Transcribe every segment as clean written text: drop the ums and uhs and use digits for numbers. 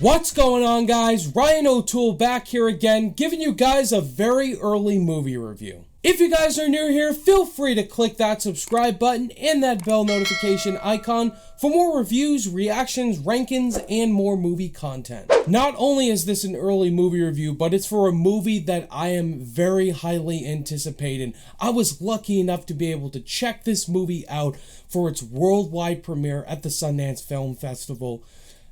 What's going on, guys? Ryan O'Toole back here again, giving you guys a very early movie review. If you guys are new here, feel free to click that subscribe button and that bell notification icon for more reviews, reactions, rankings, and more movie content. Not only is this an early movie review, but it's for a movie that I am very highly anticipating. I was lucky enough to be able to check this movie out for its worldwide premiere at the Sundance Film Festival.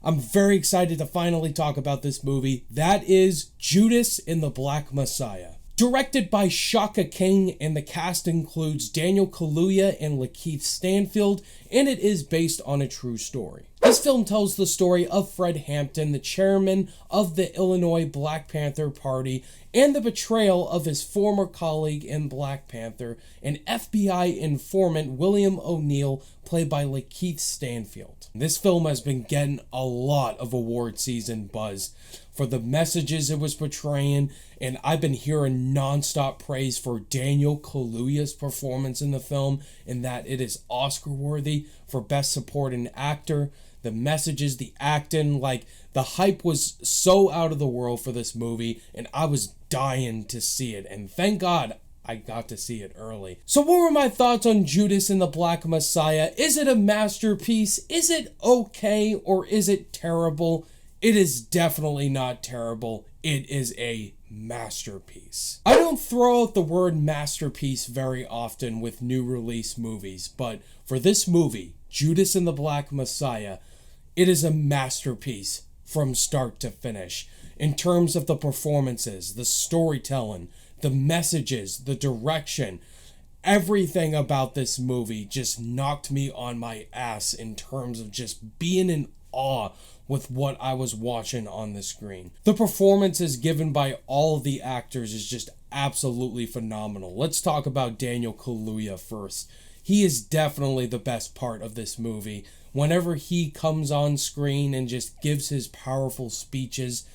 I'm very excited to finally talk about this movie. That is Judas and the Black Messiah. Directed by Shaka King, and the cast includes Daniel Kaluuya and Lakeith Stanfield, and it is based on a true story. This film tells the story of Fred Hampton, the chairman of the Illinois Black Panther Party, and the betrayal of his former colleague in Black Panther, an FBI informant, William O'Neill, played by Lakeith Stanfield. This film has been getting a lot of award season buzz for the messages it was portraying, and I've been hearing non-stop praise for Daniel Kaluuya's performance in the film, and that it is Oscar-worthy for Best Supporting Actor. The messages, the acting, the hype was so out of the world for this movie, and I was dying to see it, and thank God I got to see it early. So what were my thoughts on Judas and the Black Messiah? Is it a masterpiece? Is it okay, or is it terrible? It is definitely not terrible. It is a masterpiece. I don't throw out the word masterpiece very often with new release movies, but for this movie, Judas and the Black Messiah, it is a masterpiece from start to finish. In terms of the performances, the storytelling, the messages, the direction, everything about this movie just knocked me on my ass in terms of just being in awe with what I was watching on the screen. The performances given by all of the actors is just absolutely phenomenal. Let's talk about Daniel Kaluuya first. He is definitely the best part of this movie. Whenever he comes on screen and just gives his powerful speeches,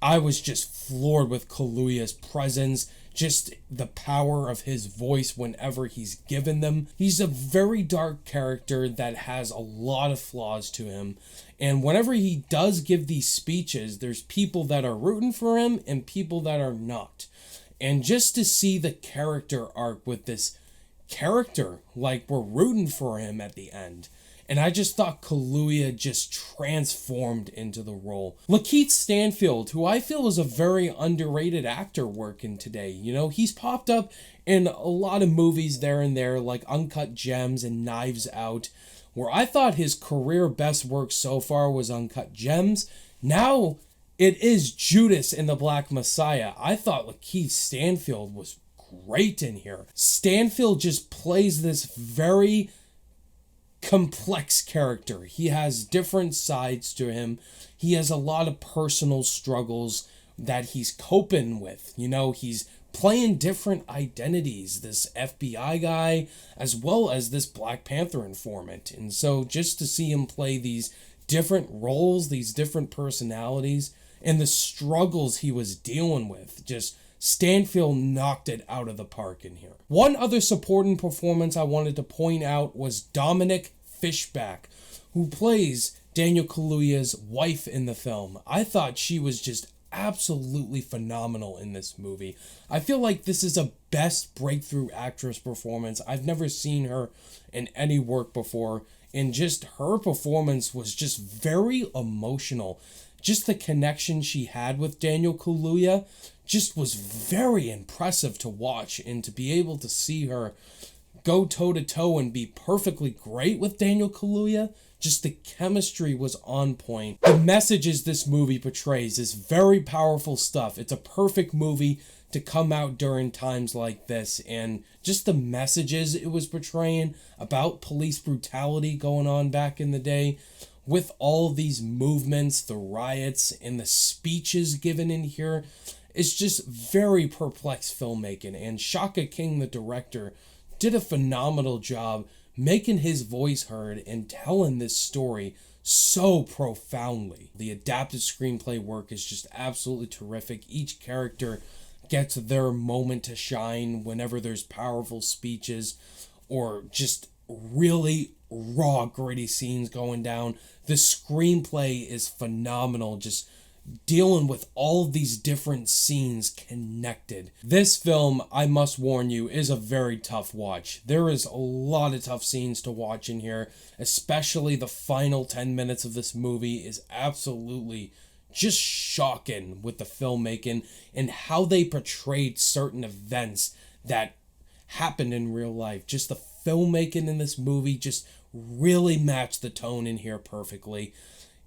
I was just floored with Kaluuya's presence, just the power of his voice whenever he's given them. He's a very dark character that has a lot of flaws to him, and whenever he does give these speeches, there's people that are rooting for him and people that are not. And just to see the character arc with this character, we're rooting for him at the end. And I just thought Kaluuya just transformed into the role. Lakeith Stanfield, who I feel is a very underrated actor working today. You know, he's popped up in a lot of movies there and there, like Uncut Gems and Knives Out, where I thought his career best work so far was Uncut Gems. Now it is Judas and the Black Messiah. I thought Lakeith Stanfield was great in here. Stanfield just plays this very complex character. He has different sides to him. He has a lot of personal struggles that he's coping with. You know, he's playing different identities, this FBI guy as well as this Black Panther informant. And so just to see him play these different roles, these different personalities, and the struggles he was dealing with, just Stanfield knocked it out of the park in here. One other supporting performance I wanted to point out was Dominic Fishback, who plays Daniel Kaluuya's wife in the film. I thought she was just absolutely phenomenal in this movie. I feel like this is a best breakthrough actress performance. I've never seen her in any work before, and just her performance was just very emotional. Just the connection she had with Daniel Kaluuya just was very impressive to watch, and to be able to see her go toe-to-toe and be perfectly great with Daniel Kaluuya, just the chemistry was on point. The messages this movie portrays is very powerful stuff. It's a perfect movie to come out during times like this, and just the messages it was portraying about police brutality going on back in the day, with all these movements, the riots, and the speeches given in here, it's just very perplexed filmmaking. And Shaka King, the director, did a phenomenal job making his voice heard and telling this story so profoundly. The adapted screenplay work is just absolutely terrific. Each character gets their moment to shine whenever there's powerful speeches or just really raw, gritty scenes going down. The screenplay is phenomenal, just dealing with all of these different scenes connected. This film, I must warn you, is a very tough watch. There is a lot of tough scenes to watch in here, especially the final 10 minutes of this movie is absolutely just shocking with the filmmaking and how they portrayed certain events that happened in real life. Just the filmmaking in this movie just really matched the tone in here perfectly.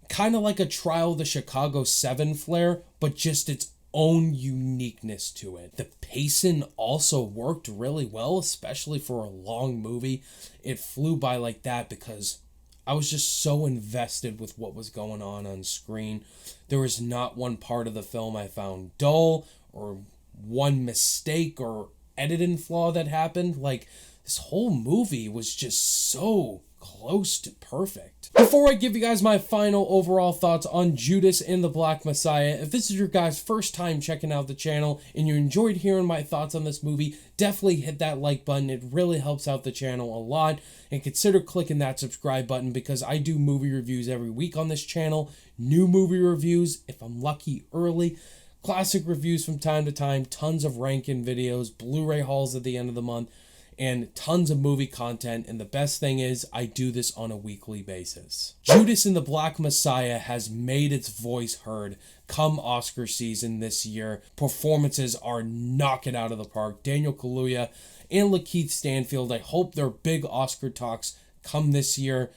Kind of like a Trial of the Chicago 7 flair, but just its own uniqueness to it. The pacing also worked really well, especially for a long movie. It flew by like that because I was just so invested with what was going on screen. There was not one part of the film I found dull or one mistake or editing flaw that happened. Like, this whole movie was just so close to perfect. Before I give you guys my final overall thoughts on Judas and the Black Messiah, if this is your guys' first time checking out the channel and you enjoyed hearing my thoughts on this movie, definitely hit that like button. It really helps out the channel a lot. And consider clicking that subscribe button because I do movie reviews every week on this channel. New movie reviews, if I'm lucky, early. Classic reviews from time to time. Tons of ranking videos, Blu-ray hauls at the end of the month, and tons of movie content. And the best thing is, I do this on a weekly basis. Judas and the Black Messiah has made its voice heard come Oscar season this year. Performances are knocking out of the park. Daniel Kaluuya and Lakeith Stanfield, I hope their big Oscar talks come this year.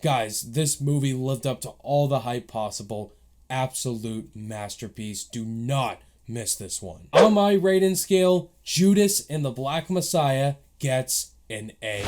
Guys, this movie lived up to all the hype possible. Absolute masterpiece. Do not miss this one. On my rating scale, Judas and the Black Messiah gets an A+.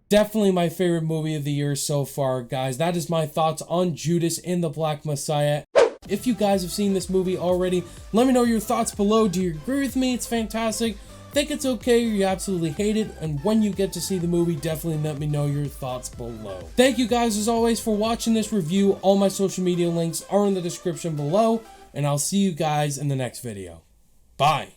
Definitely my favorite movie of the year so far, guys. That is my thoughts on Judas and the Black Messiah. If you guys have seen this movie already, let me know your thoughts below. Do you agree with me? It's fantastic. Think it's okay or you absolutely hate it? And when you get to see the movie, definitely let me know your thoughts below. Thank you guys as always for watching this review. All my social media links are in the description below, and I'll see you guys in the next video. Bye.